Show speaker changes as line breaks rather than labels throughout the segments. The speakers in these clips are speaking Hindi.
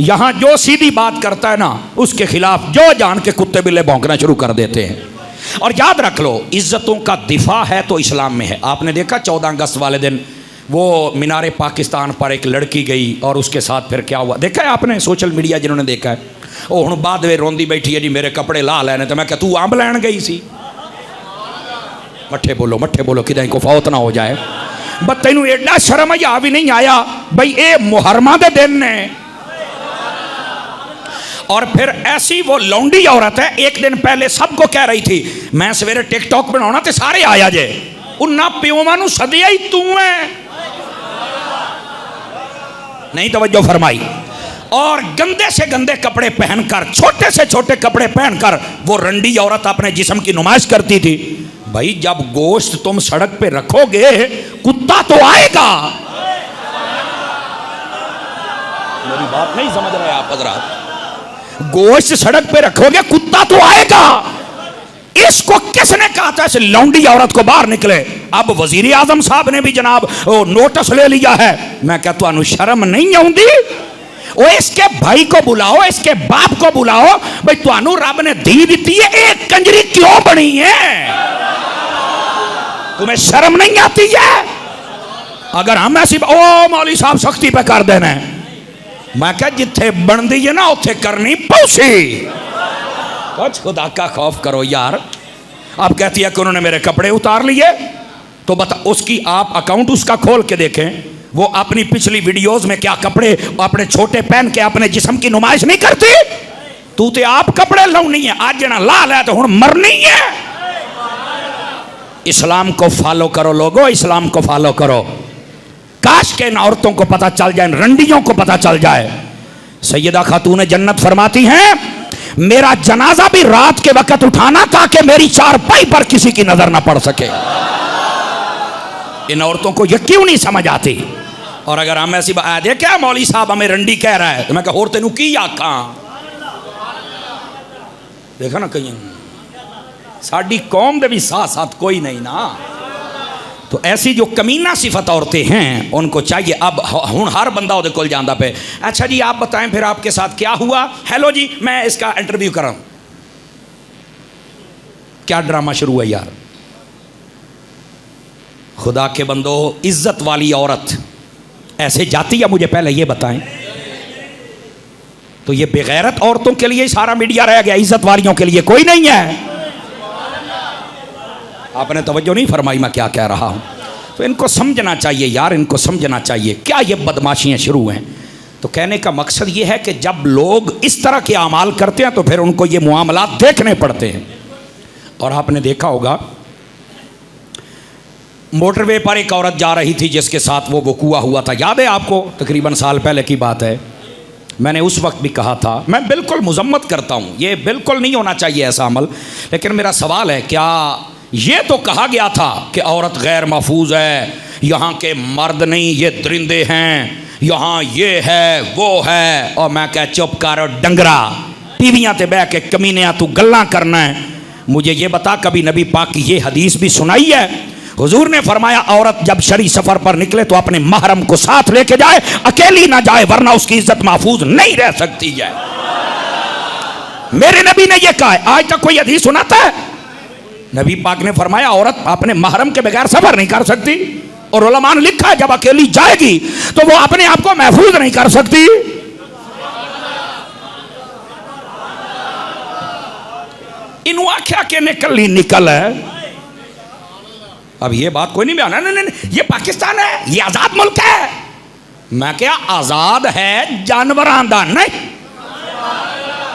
यहाँ जो सीधी बात करता है ना उसके खिलाफ जो जान के कुत्ते बिल्ले भौंकना शुरू कर देते हैं। और याद रख लो, इज्जतों का दिफा है तो इस्लाम में है। आपने देखा 14 अगस्त वाले दिन वो मीनारे पाकिस्तान पर एक लड़की गई और उसके साथ फिर क्या हुआ, देखा है आपने सोशल मीडिया जिन्होंने देखा है। वो हूँ बाद में रोंदी बैठी है जी मेरे कपड़े ला लैने, तो मैं क्या तू अंब लैन गई सी। मट्ठे बोलो कि को फौत ना हो जाए। बस तेनू एडा शर्म या भी नहीं आया भाई ये मुहर्रमा दे दिन ने। और फिर ऐसी वो लौंडी औरत है, एक दिन पहले सबको कह रही थी मैं सवेरे टिकटॉक बनाना तो सारे आया जे, उन्ना प्योमा नू सदिया ही तू है। नहीं तवज्जो फरमाई। और गंदे से गंदे कपड़े पहनकर, छोटे से छोटे कपड़े पहनकर वो रंडी औरत अपने जिस्म की नुमाइश करती थी। भाई जब गोश्त तुम सड़क पे रखोगे कुत्ता तो आएगा। मेरी बात नहीं समझ रहे आप हज़रात। गोश्त सड़क पे रखोगे कुत्ता तो आएगा। इसको किसने कहा था इस लौंडी औरत को बाहर निकले। अब वजीर आजम साहब ने भी जनाब नोटिस ले लिया है। मैं क्या तुहानू शर्म नहीं आउंदी? वो इसके भाई को बुलाओ, इसके बाप को बुलाओ, भाई तुहानू रब ने दी दी है, एक कंजरी क्यों बनी है? तुम्हें शर्म नहीं आती है? अगर हम ऐसी ओ मौली साहब सख्ती पे कर देना, मैं क्या जिथे बनती है ना उथे करनी पौसी। कुछ खुदा का खौफ करो यार। आप कहती है कि उन्होंने मेरे कपड़े उतार लिए, तो बता उसकी आप अकाउंट उसका खोल के देखें, वो अपनी पिछली वीडियोस में क्या कपड़े अपने छोटे पहन के अपने जिस्म की नुमाइश नहीं करती। तू तो आप कपड़े लाउनी है, आज जना लाल है तो हुण मरनी है। इस्लाम को फॉलो करो लोगो, इस्लाम को फॉलो करो। काश के इन औरतों को पता चल जाए, रंडियों को पता चल जाए। सैयदा खातून जन्नत फरमाती हैं मेरा जनाजा भी रात के वक्त उठाना ताकि मेरी चारपाई पर किसी की नजर ना पड़ सके। इन औरतों को यह क्यों नहीं समझ आती? और अगर हम ऐसी बात देखा मौली साहब हमें रंडी कह रहा है, तो मैं कहा होर तेनू की आखा। देखा ना कहीं साड़ी कौम दे भी साथ साथ कोई नहीं ना। तो ऐसी जो कमीना सिफत औरतें हैं उनको चाहिए। अब हूँ हर बंदा उधर कोल जाता पे, अच्छा जी आप बताएं फिर आपके साथ क्या हुआ। हेलो जी मैं इसका इंटरव्यू कर रहा हूँ। क्या ड्रामा शुरू है यार। खुदा के बंदो, इज्जत वाली औरत ऐसे जाती है मुझे पहले ये बताएं। तो ये बेगैरत औरतों के लिए सारा मीडिया रह गया, इज्जत वालियों के लिए कोई नहीं है। आपने तवज्जो नहीं फरमाई मैं क्या कह रहा हूं। तो इनको समझना चाहिए यार, इनको समझना चाहिए क्या ये बदमाशियां शुरू हैं। तो कहने का मकसद ये है कि जब लोग इस तरह के अमाल करते हैं तो फिर उनको ये मुआमलात देखने पड़ते हैं। और आपने देखा होगा मोटरवे पर एक औरत जा रही थी जिसके साथ वो वकूआ हुआ था, याद है आपको? तकरीबन साल पहले की बात है। मैंने उस वक्त भी कहा था, मैं बिल्कुल मजम्मत करता हूँ, ये बिल्कुल नहीं होना चाहिए ऐसा अमल। लेकिन मेरा सवाल है क्या ये तो कहा गया था कि औरत गैर महफूज है, यहाँ के मर्द नहीं ये दरिंदे हैं, यहाँ ये है वो है। और मैं क्या चुप कर डंगरा, टीवियाँ ते बह के कमीनिया तू गल्ला करना है। मुझे ये बता कभी नबी पाक की ये हदीस भी सुनाई है? हुजूर ने फरमाया औरत जब शरी सफर पर निकले तो अपने महरम को साथ लेके जाए, अकेली ना जाए वरना उसकी इज्जत महफूज नहीं रह सकती है। मेरे नबी ने यह कहा है। आज तक कोई हदीस सुनाता है? नबी पाक ने फरमाया औरत अपने महरम के बगैर सफर नहीं कर सकती। और उलमा ने लिखा है जब अकेली जाएगी तो वो अपने आप को महफूज नहीं कर सकती। इनू आख्या के निकली निकल है। अब ये बात कोई नहीं बयाना, नहीं ये पाकिस्तान है, ये आजाद मुल्क है। मैं क्या आजाद है जानवरां दा नहीं,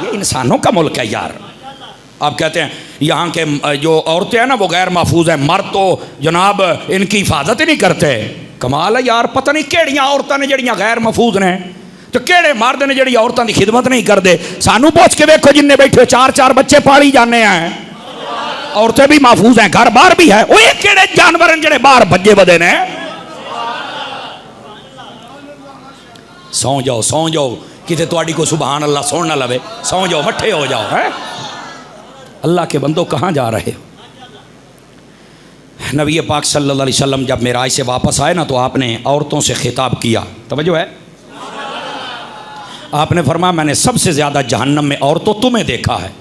ये इंसानों का मुल्क है यार। आप कहते हैं यहाँ के जो औरतें हैं ना वो गैर महफूज है, मर्द तो जनाब इनकी हिफाजत ही नहीं करते। कमाल है यार, पता नहीं केड़ियां औरतां ने जड़ियां गैर महफूज ने, तो केड़े मर्द ने जड़ी औरतां की खिदमत नहीं करते। सानू पूछ के देखो जिन्ने बैठे 4-4 बच्चे पाली जाने हैं, औरतें भी महफूज हैं, घर बार भी है। वो केड़े जानवर हैं जेड़े बाहर भज्जे बदे ने। सौ जाओ किते तुहाडी को सुभान अल्लाह सुन ना लवे। सौ जाओ, मट्ठे हो जाओ। है अल्लाह के बंदो कहाँ जा रहे हो? नबी पाक सल्लल्लाहु अलैहि वसल्लम जब मेराज से वापस आए ना तो आपने औरतों से खिताब किया, तवज्जो है? आपने फरमाया मैंने सबसे ज्यादा जहन्नम में और तो तुम्हें देखा है।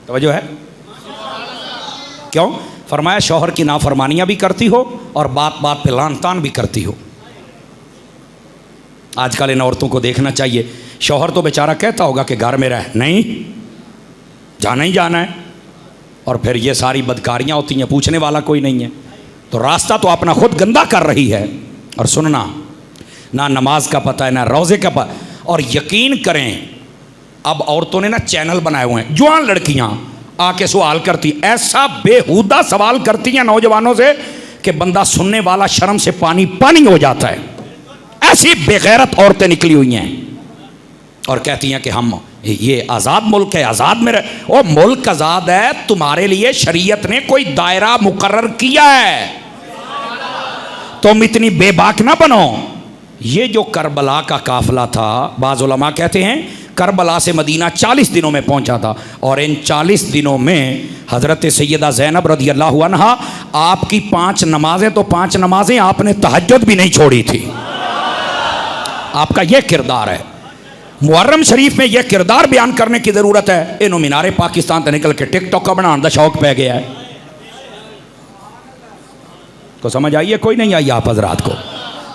तवज्जो है? क्यों? फरमाया शौहर की नाफरमानियां भी करती हो और बात बात पे लान तान भी करती हो। आजकल इन औरतों को देखना चाहिए, शौहर तो बेचारा कहता होगा कि घर में रह, नहीं जाना ही जाना है, और फिर ये सारी बदकारियां होती हैं, पूछने वाला कोई नहीं है, तो रास्ता तो अपना खुद गंदा कर रही है। और सुनना, ना नमाज का पता है ना रोज़े का पता। और यकीन करें अब औरतों ने ना चैनल बनाए हुए हैं, जवान लड़कियां आके सवाल करती, ऐसा बेहुदा सवाल करती हैं नौजवानों से कि बंदा सुनने वाला शर्म से पानी पानी हो जाता है। ऐसी बेगैरत औरतें निकली हुई हैं और कहती हैं कि हम ये आज़ाद मुल्क है, आज़ाद में रहे। ओ मुल्क आज़ाद है, तुम्हारे लिए शरीयत ने कोई दायरा मुकर्रर किया है, तुम इतनी बेबाक ना बनो। ये जो करबला का काफिला था, बाज़ उलमा कहते हैं करबला से मदीना 40 दिनों में पहुंचा था, और इन 40 दिनों में हज़रत सैयदा ज़ैनब रज़ी अल्लाहु अन्हा आपकी 5 नमाजें, तो 5 नमाजें आपने तहज्जुद भी नहीं छोड़ी थी। आपका यह किरदार है। मुहर्रम शरीफ में यह किरदार बयान करने की ज़रूरत है। इन्हों मीनारे पाकिस्तान से निकल के टिकटॉक का बनाने का शौक पै गया है। तो समझ आइए कोई नहीं आई आप हजरात को।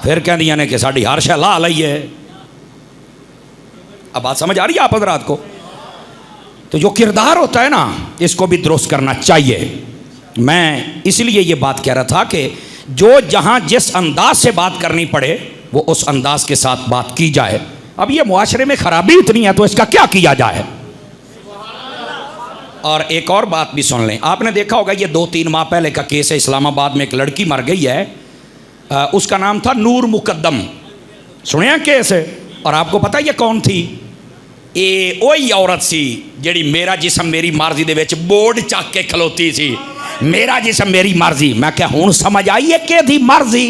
फिर कह दिया ने कि साड़ी हर शह ला लई है। अब बात समझ आ रही है आप हजरात को? तो जो किरदार होता है ना, इसको भी दुरुस्त करना चाहिए। मैं इसलिए ये बात कह रहा था कि जो जहां जिस अंदाज से बात करनी पड़े वो उस अंदाज के साथ बात की जाए। अब ये मुआशरे में खराबी इतनी है तो इसका क्या किया जाए। और एक और बात भी सुन लें, आपने देखा होगा ये 2-3 माह पहले का केस है, इस्लामाबाद में एक लड़की मर गई है, उसका नाम था नूर मुकद्दम। सुनिया केस है? और आपको पता ये कौन थी? ये वही औरत सी जिहड़ी मेरा जिस्म मेरी मर्जी दे विच बोर्ड चक के खलोती सी, मेरा जिस्म मेरी मर्जी। मैं क्या हुण समझ आई है कि थी मर्जी?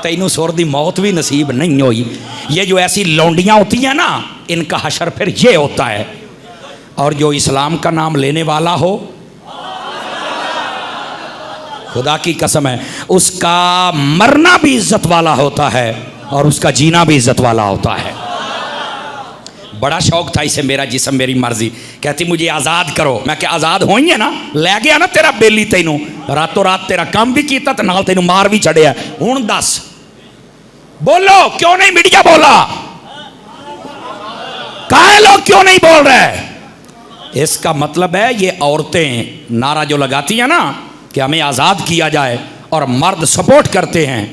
तैनू सुर दी मौत भी नसीब नहीं हुई। ये जो ऐसी लौंडियां होती हैं ना, इनका हशर फिर ये होता है। और जो इस्लाम का नाम लेने वाला हो, खुदा की कसम है, उसका मरना भी इज्जत वाला होता है और उसका जीना भी इज्जत वाला होता है। बड़ा शौक था इसे, मेरा जिस्म मेरी मर्जी। कहती मुझे आज़ाद करो। मैं क्या आज़ाद हो ही है ना, लै गया ना तेरा बेली, तैनू रातों रात तेरा काम भी किया ते नाल तैनू मार भी चढ़िया। हुण दस बोलो क्यों नहीं मीडिया बोला? काहे लोग क्यों नहीं बोल रहे? इसका मतलब है ये औरतें नारा जो लगाती हैं ना कि हमें आज़ाद किया जाए, और मर्द सपोर्ट करते हैं,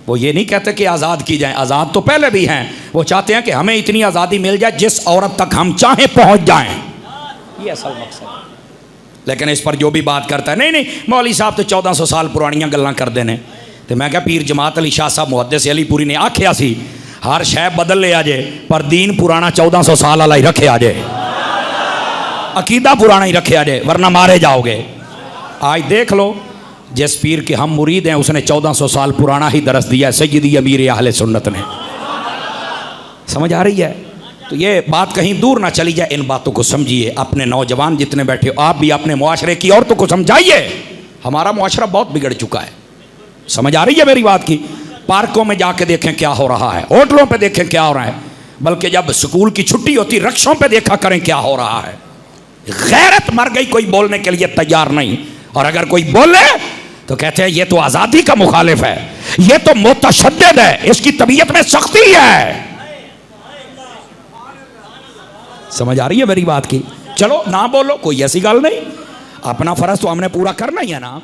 वो ये नहीं कहते कि आज़ाद की जाए, आज़ाद तो पहले भी हैं। वो चाहते हैं कि हमें इतनी आज़ादी मिल जाए जिस औरत तक हम चाहें पहुंच जाएं। ये असल मकसद है। लेकिन इस पर जो भी बात करता है, नहीं नहीं मौलवी साहब तो 1400 साल पुरानियां गल्लां करते हैं। तो मैं क्या पीर जमात अली शाह साहब मुहद्दिस अलीपुरी ने आख्या सी हर शय बदल लिया जे पर दीन पुराना 1400 साल वाला ही रखे जे, अकीदा पुराना ही रखे जे, वरना मारे जाओगे। आज देख लो जिस पीर के हम मुरीद हैं उसने 1400 साल पुराना ही दरस दिया है, सय्यदी अमीर अहले सुन्नत ने। समझ आ रही है? तो ये बात कहीं दूर ना चली जाए। इन बातों को समझिए। अपने नौजवान जितने बैठे हो आप भी अपने मुआशरे की औरतों को समझाइए। हमारा मुआशरा बहुत बिगड़ चुका है। समझ आ रही है मेरी बात की? पार्कों में जाके देखें क्या हो रहा है, होटलों पे देखें क्या हो रहा है, बल्कि जब स्कूल की छुट्टी होती रक्षों पे देखा करें क्या हो रहा है। गैरत मर गई, कोई बोलने के लिए तैयार नहीं। और अगर कोई बोले तो कहते हैं ये तो आज़ादी का मुखालिफ है, ये तो मुतशद्दिद है, इसकी तबीयत में सख्ती है। समझ आ रही है मेरी बात की? चलो ना बोलो, कोई ऐसी गल नहीं, अपना फर्ज तो हमने पूरा करना ही है ना।